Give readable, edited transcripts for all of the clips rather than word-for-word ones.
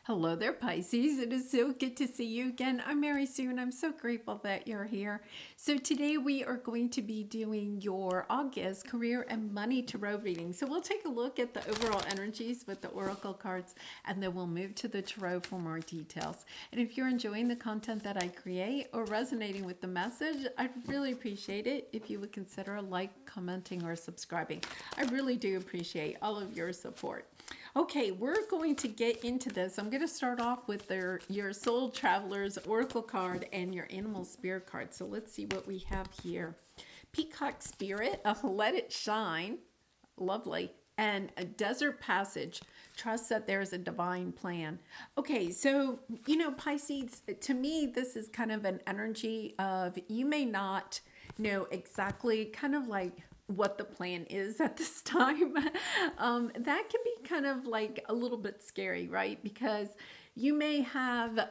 Hello there, Pisces. It is so good to see you again. I'm Mary Sue, and I'm so grateful that you're here. So today we are going to be doing your August career and money tarot reading. So we'll take a look at the overall energies with the oracle cards, and then we'll move to the tarot for more details. And if you're enjoying the content that I create or resonating with the message, I'd really appreciate it if you would consider commenting, or subscribing. I really do appreciate all of your support. Okay, we're going to get into this. I'm going to start off with your Soul Traveler's Oracle card and your Animal Spirit card. So let's see what we have here. Peacock Spirit, Let It Shine, lovely, and a Desert Passage, trust that there's a divine plan. Okay, so, Pisces, to me, this is kind of an energy of you may not know exactly kind of like what the plan is at this time. That can be kind of like a little bit scary, right? Because you may have,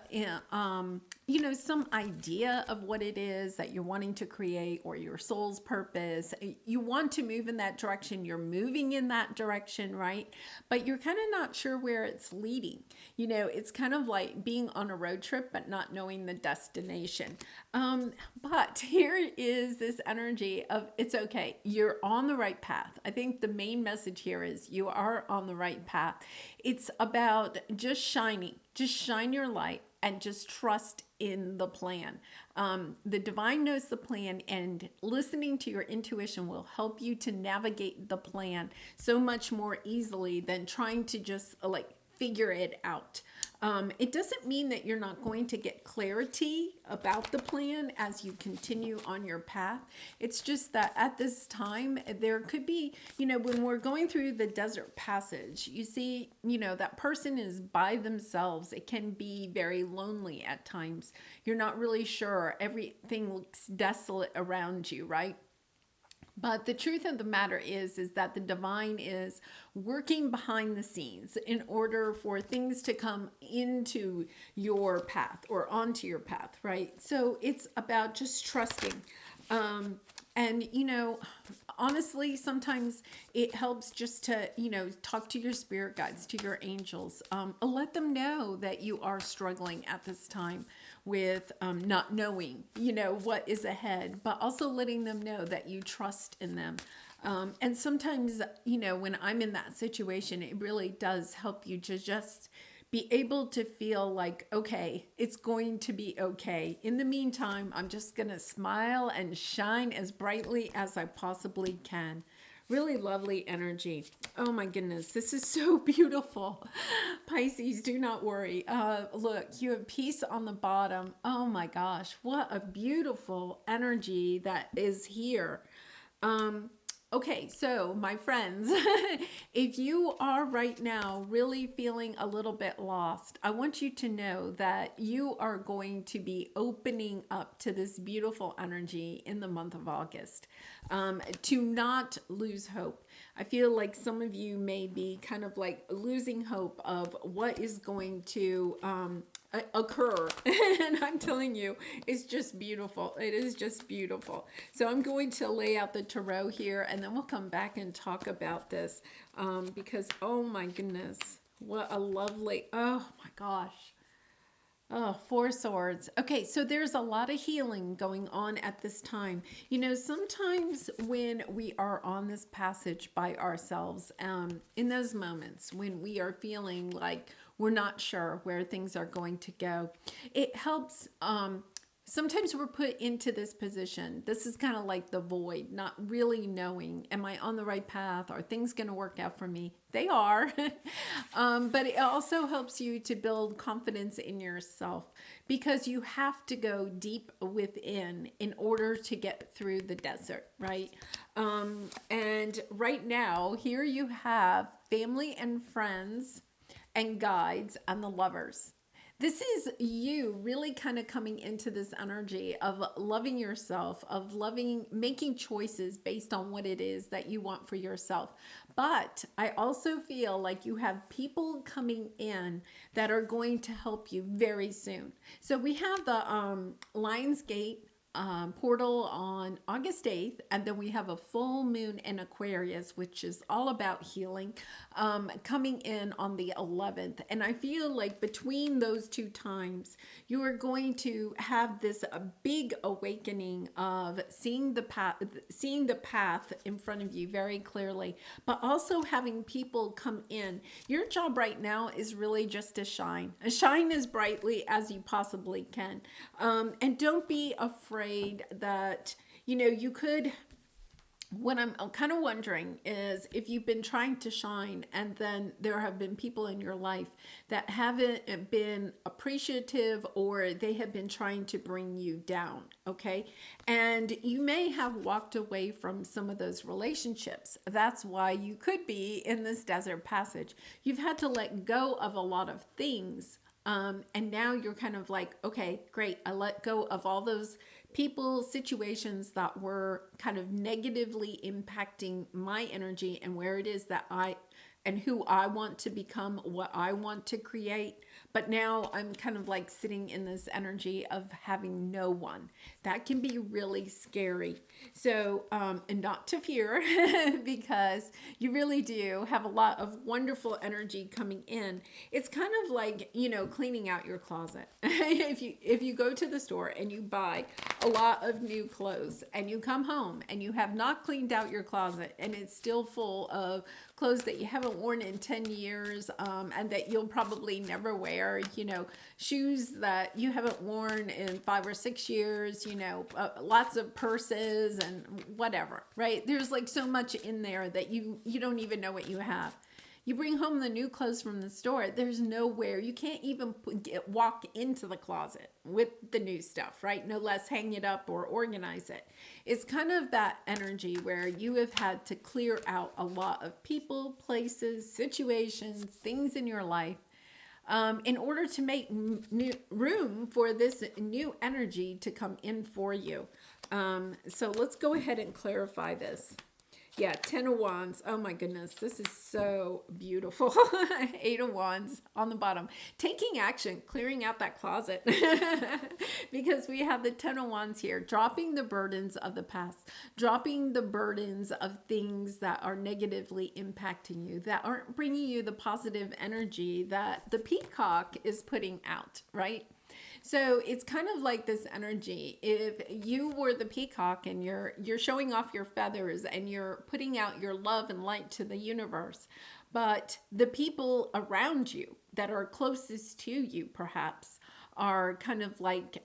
some idea of what it is that you're wanting to create or your soul's purpose. You want to move in that direction. You're moving in that direction, right? But you're kind of not sure where it's leading. It's kind of like being on a road trip, but not knowing the destination. But here is this energy of it's okay. You're on the right path. I think the main message here is you are on the right path. It's about just shining. Just shine your light and just trust in the plan. The divine knows the plan, and listening to your intuition will help you to navigate the plan so much more easily than trying to just figure it out. It doesn't mean that you're not going to get clarity about the plan as you continue on your path. It's just that at this time, there could be, when we're going through the desert passage, you see, that person is by themselves. It can be very lonely at times. You're not really sure. Everything looks desolate around you, right? But the truth of the matter is that the divine is working behind the scenes in order for things to come into your path or onto your path, right? So it's about just trusting. And, honestly, sometimes it helps just to, talk to your spirit guides, to your angels. Let them know that you are struggling at this time with not knowing, what is ahead, but also letting them know that you trust in them. And sometimes, when I'm in that situation, it really does help you to just be able to feel like, okay, it's going to be okay. In the meantime, I'm just going to smile and shine as brightly as I possibly can. Really lovely energy. Oh my goodness, this is so beautiful. Pisces, do not worry. Look, you have peace on the bottom. Oh my gosh, what a beautiful energy that is here. Okay, so my friends, if you are right now really feeling a little bit lost, I want you to know that you are going to be opening up to this beautiful energy in the month of August. To not lose hope. I feel like some of you may be kind of like losing hope of what is going to occur. And I'm telling you, it's just beautiful. It is just beautiful. So I'm going to lay out the tarot here, and then we'll come back and talk about this because, oh my goodness, what a lovely, oh my gosh. Oh, Four Swords. Okay, so there's a lot of healing going on at this time. Sometimes when we are on this passage by ourselves, in those moments when we are feeling like we're not sure where things are going to go, it helps. Sometimes we're put into this position. This is kind of like the void, not really knowing, am I on the right path? Are things going to work out for me? They are. But it also helps you to build confidence in yourself because you have to go deep within in order to get through the desert, right? And right now, here you have family and friends and guides and the lovers. This is you really kind of coming into this energy of loving yourself, of making choices based on what it is that you want for yourself. But I also feel like you have people coming in that are going to help you very soon. So we have the Lionsgate portal on August 8th, and then we have a full moon in Aquarius, which is all about healing, coming in on the 11th. And I feel like between those two times, you are going to have this big awakening of seeing the path in front of you very clearly, but also having people come in. Your job right now is really just to shine as brightly as you possibly can, and don't be afraid that, you could. What I'm kind of wondering is if you've been trying to shine and then there have been people in your life that haven't been appreciative, or they have been trying to bring you down, okay? And you may have walked away from some of those relationships. That's why you could be in this desert passage. You've had to let go of a lot of things. And now you're kind of like, okay, great. I let go of all those people, situations that were kind of negatively impacting my energy and where it is that and who I want to become, what I want to create. But now I'm kind of like sitting in this energy of having no one. That can be really scary. So, and not to fear, because you really do have a lot of wonderful energy coming in. It's kind of like, cleaning out your closet. If you go to the store and you buy a lot of new clothes and you come home and you have not cleaned out your closet and it's still full of clothes that you haven't worn in 10 years, and that you'll probably never wear, shoes that you haven't worn in 5 or 6 years, lots of purses and whatever, right? There's like so much in there that you don't even know what you have. You bring home the new clothes from the store, there's nowhere, you can't even walk into the closet with the new stuff, right? No less hang it up or organize it. It's kind of that energy where you have had to clear out a lot of people, places, situations, things in your life, in order to make room for this new energy to come in for you. So let's go ahead and clarify this. Yeah, 10 of Wands. Oh my goodness, this is so beautiful. 8 of Wands on the bottom. Taking action, clearing out that closet. Because we have the 10 of Wands here. Dropping the burdens of the past. Dropping the burdens of things that are negatively impacting you, that aren't bringing you the positive energy that the peacock is putting out, right? So it's kind of like this energy. If you were the peacock and you're showing off your feathers and you're putting out your love and light to the universe, but the people around you that are closest to you perhaps are kind of like,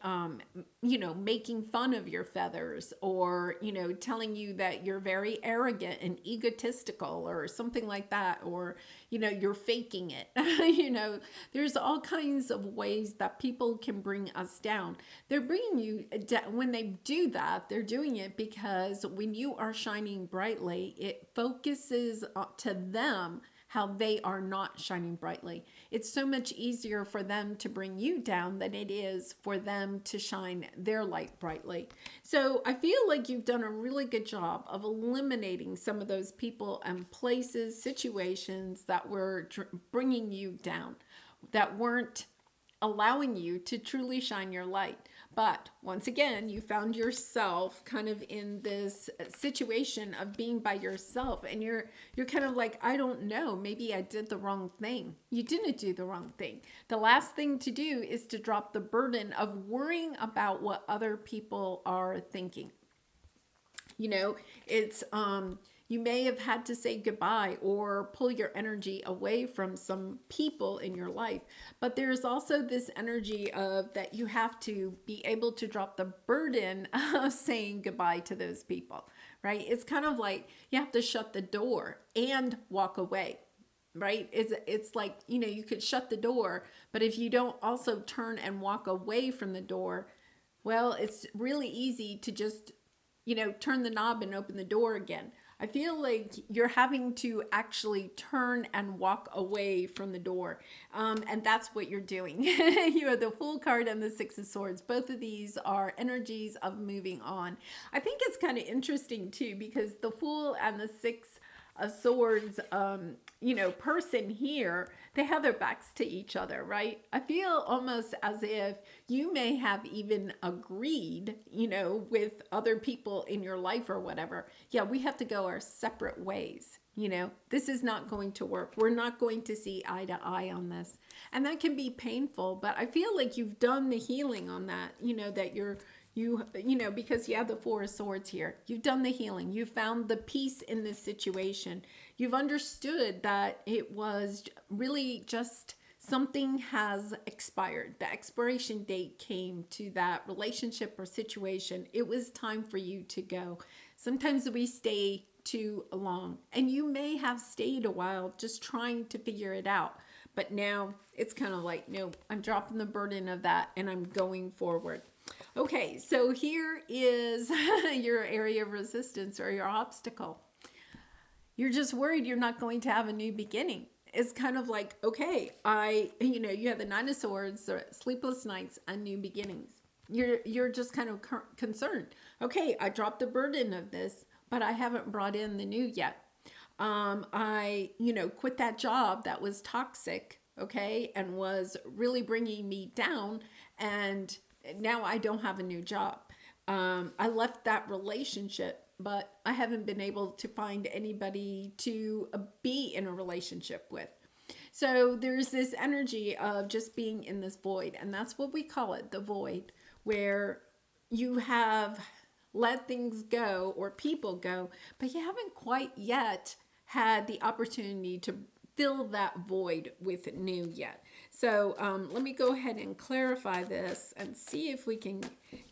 making fun of your feathers, or, telling you that you're very arrogant and egotistical or something like that, or, you're faking it. There's all kinds of ways that people can bring us down. They're bringing you down. When they do that, they're doing it because when you are shining brightly, it focuses to them how they are not shining brightly. It's so much easier for them to bring you down than it is for them to shine their light brightly. So I feel like you've done a really good job of eliminating some of those people and places, situations that were bringing you down, that weren't allowing you to truly shine your light. But once again, you found yourself kind of in this situation of being by yourself, and you're kind of like, I don't know, maybe I did the wrong thing. You didn't do the wrong thing. The last thing to do is to drop the burden of worrying about what other people are thinking. It's you may have had to say goodbye or pull your energy away from some people in your life. But there's also this energy of that you have to be able to drop the burden of saying goodbye to those people, right? It's kind of like you have to shut the door and walk away, right? It's like, you could shut the door, but if you don't also turn and walk away from the door, well, it's really easy to just, turn the knob and open the door again. I feel like you're having to actually turn and walk away from the door. And that's what you're doing. You have the Fool card and the Six of Swords. Both of these are energies of moving on. I think it's kind of interesting too, because the Fool and the Six a swords, person here, they have their backs to each other, right? I feel almost as if you may have even agreed, with other people in your life or whatever. Yeah, we have to go our separate ways. This is not going to work. We're not going to see eye to eye on this. And that can be painful, but I feel like you've done the healing on that, that because you have the Four of Swords here. You've done the healing. You found the peace in this situation. You've understood that it was really just something has expired. The expiration date came to that relationship or situation. It was time for you to go. Sometimes we stay too long, and you may have stayed a while just trying to figure it out. But now it's kind of like, no, I'm dropping the burden of that and I'm going forward. Okay, so here is your area of resistance or your obstacle. You're just worried you're not going to have a new beginning. It's kind of like, okay, you have the Nine of Swords, sleepless nights, and new beginnings. You're just kind of concerned. Okay, I dropped the burden of this, but I haven't brought in the new yet. I quit that job that was toxic, okay, and was really bringing me down, and now I don't have a new job. I left that relationship, but I haven't been able to find anybody to be in a relationship with. So there's this energy of just being in this void, and that's what we call it, the void, where you have let things go or people go, but you haven't quite yet had the opportunity to fill that void with new yet. So let me go ahead and clarify this and see if we can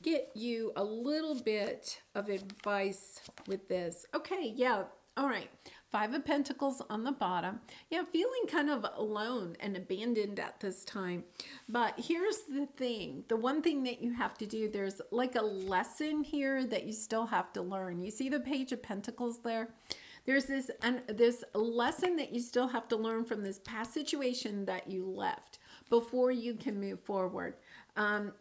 get you a little bit of advice with this. Okay, yeah, all right. Five of Pentacles on the bottom. Yeah, feeling kind of alone and abandoned at this time. But here's the thing. The one thing that you have to do, there's like a lesson here that you still have to learn. You see the Page of Pentacles there? There's this lesson that you still have to learn from this past situation that you left before you can move forward.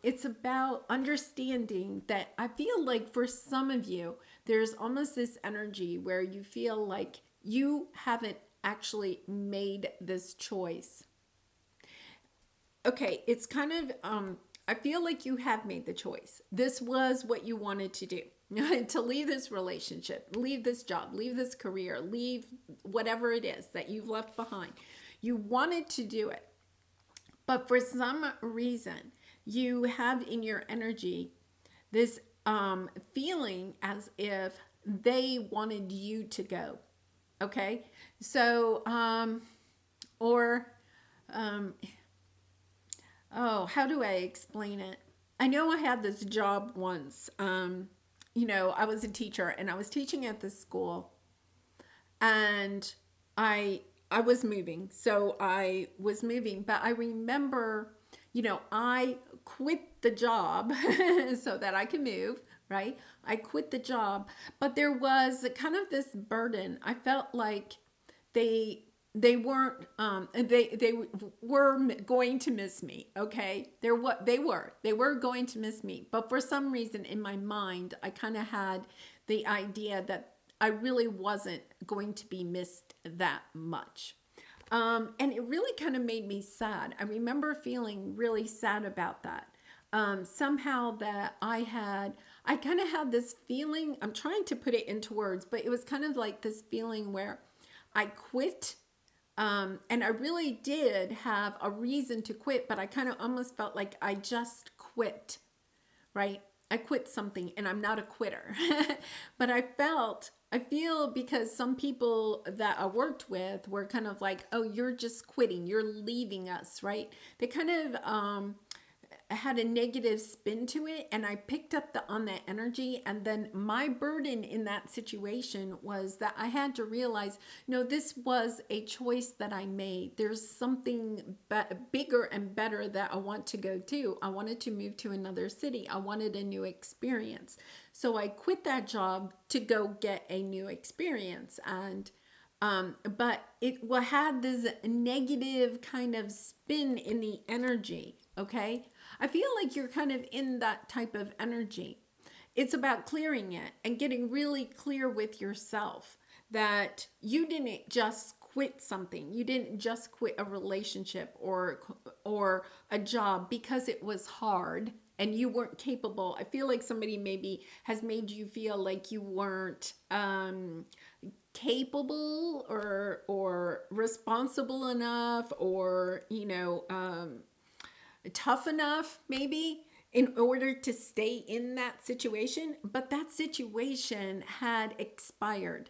It's about understanding that I feel like for some of you, there's almost this energy where you feel like you haven't actually made this choice. Okay, it's kind of, I feel like you have made the choice. This was what you wanted to do. To leave this relationship, leave this job, leave this career, leave whatever it is that you've left behind. You wanted to do it. But for some reason, you have in your energy this feeling as if they wanted you to go. Okay? So, how do I explain it? I know I had this job once. I was a teacher and I was teaching at this school, and I was moving. So I was moving, but I remember, I quit the job so that I could move, right? I quit the job, but there was kind of this burden. I felt like they weren't they were going to miss me. Okay, they were going to miss me, but for some reason in my mind I kind of had the idea that I really wasn't going to be missed that much, and it really kind of made me sad. I remember feeling really sad about that. Somehow that I kind of had this feeling, I'm trying to put it into words, but it was kind of like this feeling where I quit. And I really did have a reason to quit, but I kind of almost felt like I just quit, right? I quit something and I'm not a quitter. But I feel because some people that I worked with were kind of like, oh, you're just quitting, you're leaving us, right? They kind of had a negative spin to it, and I picked up on that energy. And then my burden in that situation was that I had to realize, no, this was a choice that I made. There's something bigger and better that I want to go to. I wanted to move to another city. I wanted a new experience. So I quit that job to go get a new experience. And but it had this negative kind of spin in the energy. Okay, I feel like you're kind of in that type of energy. It's about clearing it and getting really clear with yourself that you didn't just quit something. You didn't just quit a relationship or a job because it was hard and you weren't capable. I feel like somebody maybe has made you feel like you weren't capable or responsible enough, or tough enough maybe in order to stay in that situation, but that situation had expired.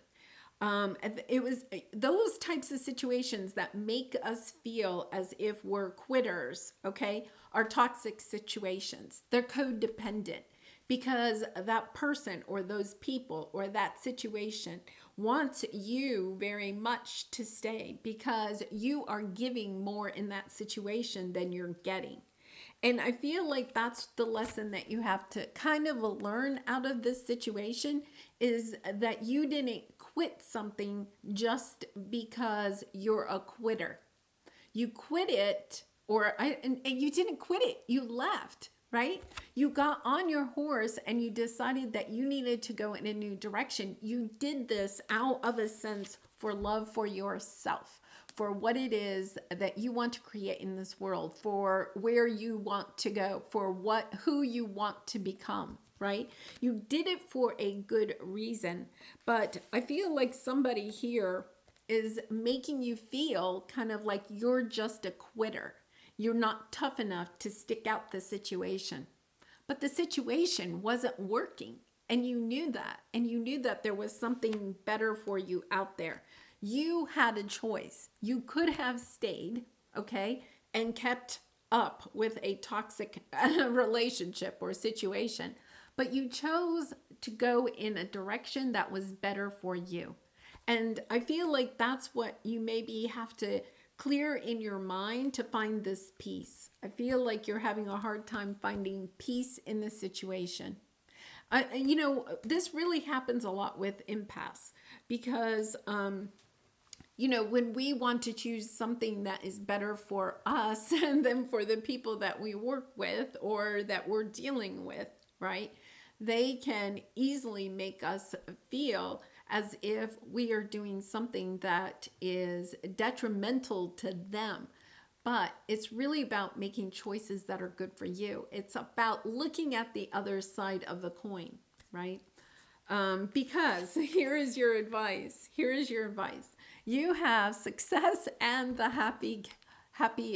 It was those types of situations that make us feel as if we're quitters, okay, are toxic situations. They're codependent because that person or those people or that situation wants you very much to stay because you are giving more in that situation than you're getting. And I feel like that's the lesson that you have to kind of learn out of this situation, is that you didn't quit something just because you're a quitter. You quit it, and you didn't quit it. You left, right? You got on your horse and you decided that you needed to go in a new direction. You did this out of a sense for love for yourself, for what it is that you want to create in this world, for where you want to go, for who you want to become, right? You did it for a good reason. But I feel like somebody here is making you feel kind of like you're just a quitter. You're not tough enough to stick out the situation. But the situation wasn't working, and you knew that. And you knew that there was something better for you out there. You had a choice. You could have stayed, okay, and kept up with a toxic relationship or situation, but you chose to go in a direction that was better for you. And I feel like that's what you maybe have to clear in your mind to find this peace. I feel like you're having a hard time finding peace in this situation. This really happens a lot with empaths because, when we want to choose something that is better for us and then for the people that we work with or that we're dealing with, right? They can easily make us feel as if we are doing something that is detrimental to them. But it's really about making choices that are good for you. It's about looking at the other side of the coin, right? Because here is your advice. Here is your advice. You have success and the happy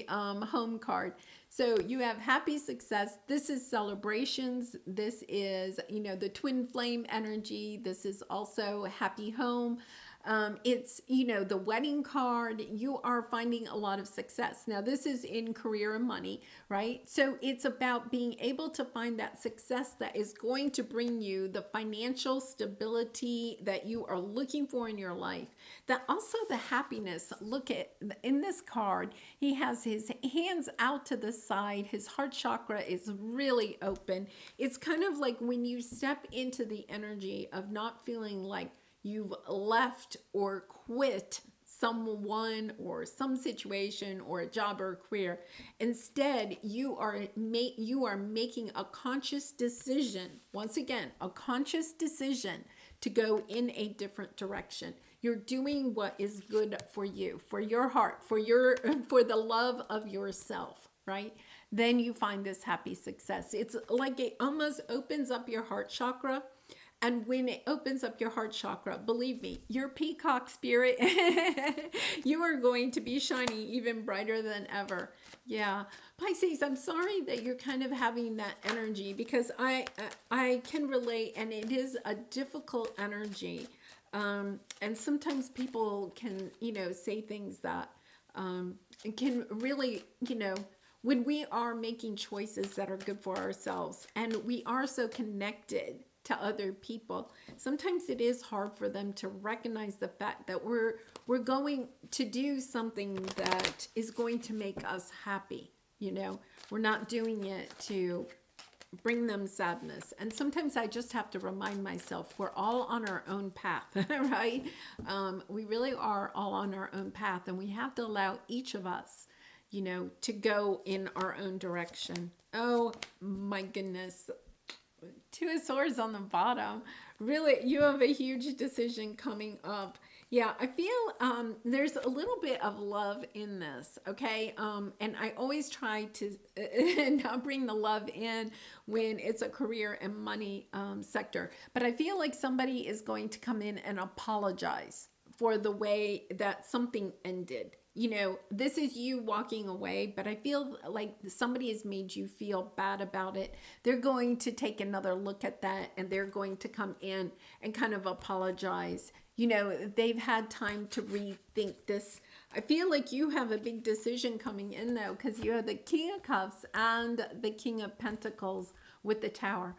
home card. So you have happy success. This is celebrations. This is, the twin flame energy. This is also happy home. It's, the wedding card. You are finding a lot of success. Now, this is in career and money, right? So it's about being able to find that success that is going to bring you the financial stability that you are looking for in your life. That also the happiness. Look at in this card, he has his hands out to the side. His heart chakra is really open. It's kind of like when you step into the energy of not feeling like you've left or quit someone or some situation or a job or a career. Instead, you are making a conscious decision. Once again, a conscious decision to go in a different direction. You're doing what is good for you, for your heart, for the love of yourself, right? Then you find this happy success. It's like it almost opens up your heart chakra. And when it opens up your heart chakra, believe me, your peacock spirit, you are going to be shining even brighter than ever. Yeah. Pisces, I'm sorry that you're kind of having that energy, because I can relate, and it is a difficult energy. And sometimes people can, say things that can really, when we are making choices that are good for ourselves and we are so connected to other people, sometimes it is hard for them to recognize the fact that we're going to do something that is going to make us happy. We're not doing it to bring them sadness. And sometimes I just have to remind myself we're all on our own path, right? We really are all on our own path, and we have to allow each of us, to go in our own direction. Oh my goodness. Two of Swords on the bottom. Really, you have a huge decision coming up. Yeah, I feel there's a little bit of love in this, okay? And I always try to not bring the love in when it's a career and money sector. But I feel like somebody is going to come in and apologize for the way that something ended. You know, this is you walking away, but I feel like somebody has made you feel bad about it. They're going to take another look at that and they're going to come in and kind of apologize. You know, they've had time to rethink this. I feel like you have a big decision coming in though, because you have the King of Cups and the King of Pentacles with the Tower.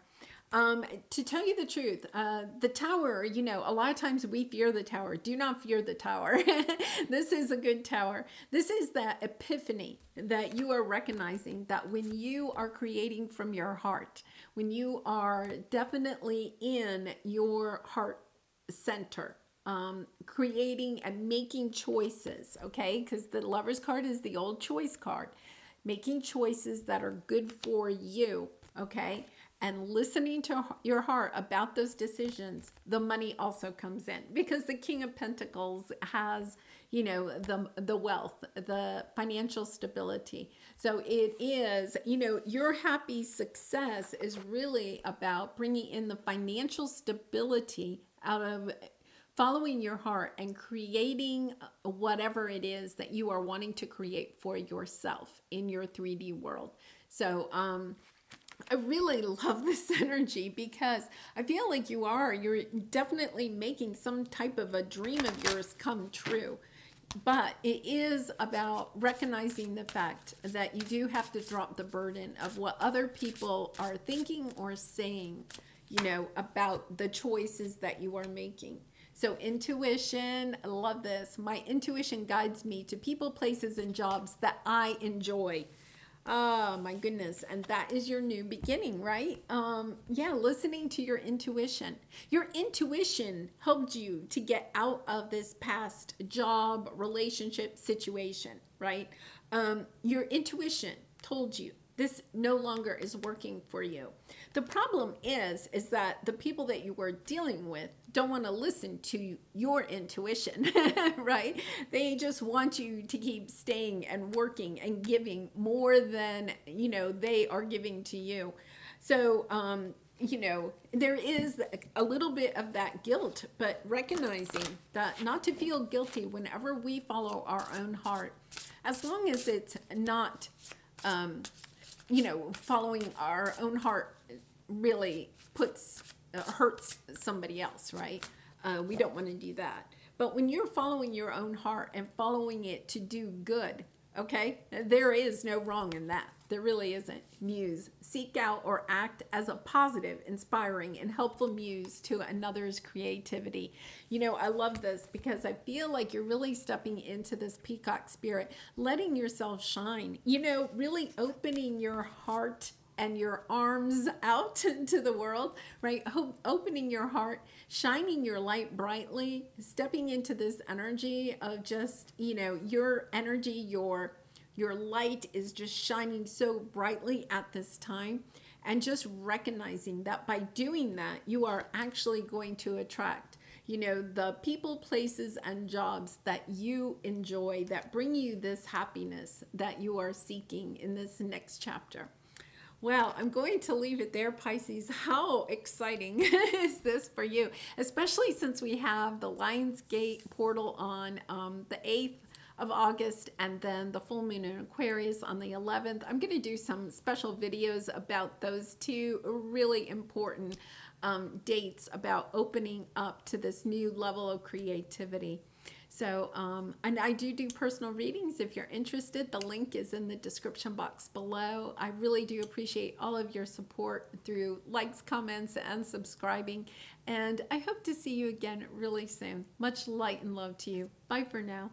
To tell you the truth, the tower, you know, a lot of times we fear the tower. Do not fear the tower. This is a good tower. This is that epiphany that you are recognizing that when you are creating from your heart, when you are definitely in your heart center, creating and making choices, okay? Because the Lover's card is the old choice card. Making choices that are good for you, okay? And listening to your heart about those decisions, the money also comes in because the King of Pentacles has, you know, the wealth, the financial stability. So it is, you know, your happy success is really about bringing in the financial stability out of following your heart and creating whatever it is that you are wanting to create for yourself in your 3D world. So, I really love this energy because I feel like you're definitely making some type of a dream of yours come true. But it is about recognizing the fact that you do have to drop the burden of what other people are thinking or saying, you know, about the choices that you are making. So intuition, I love this. My intuition guides me to people, places, and jobs that I enjoy. Oh my goodness. And that is your new beginning, right? Yeah, listening to your intuition. Your intuition helped you to get out of this past job, relationship situation, right? Your intuition told you this no longer is working for you. The problem is that the people that you were dealing with don't want to listen to your intuition, right? They just want you to keep staying and working and giving more than, you know, they are giving to you. So, you know, there is a little bit of that guilt, but recognizing that not to feel guilty whenever we follow our own heart, as long as it's not, you know, following our own heart really hurts somebody else, right? We don't want to do that. But when you're following your own heart and following it to do good, okay, there is no wrong in that. There really isn't. Muse, seek out or act as a positive, inspiring, and helpful muse to another's creativity. You know, I love this because I feel like you're really stepping into this peacock spirit, letting yourself shine, you know, really opening your heart and your arms out to the world, right? Opening your heart, shining your light brightly, stepping into this energy of just, you know, your energy, your light is just shining so brightly at this time, and just recognizing that by doing that, you are actually going to attract, you know, the people, places, and jobs that you enjoy, that bring you this happiness that you are seeking in this next chapter. Well, I'm going to leave it there, Pisces. How exciting is this for you? Especially since we have the Lionsgate portal on the 8th of August and then the full moon in Aquarius on the 11th. I'm going to do some special videos about those two really important dates about opening up to this new level of creativity. So, and I do personal readings. If you're interested, the link is in the description box below. I really do appreciate all of your support through likes, comments, and subscribing. And I hope to see you again really soon. Much light and love to you. Bye for now.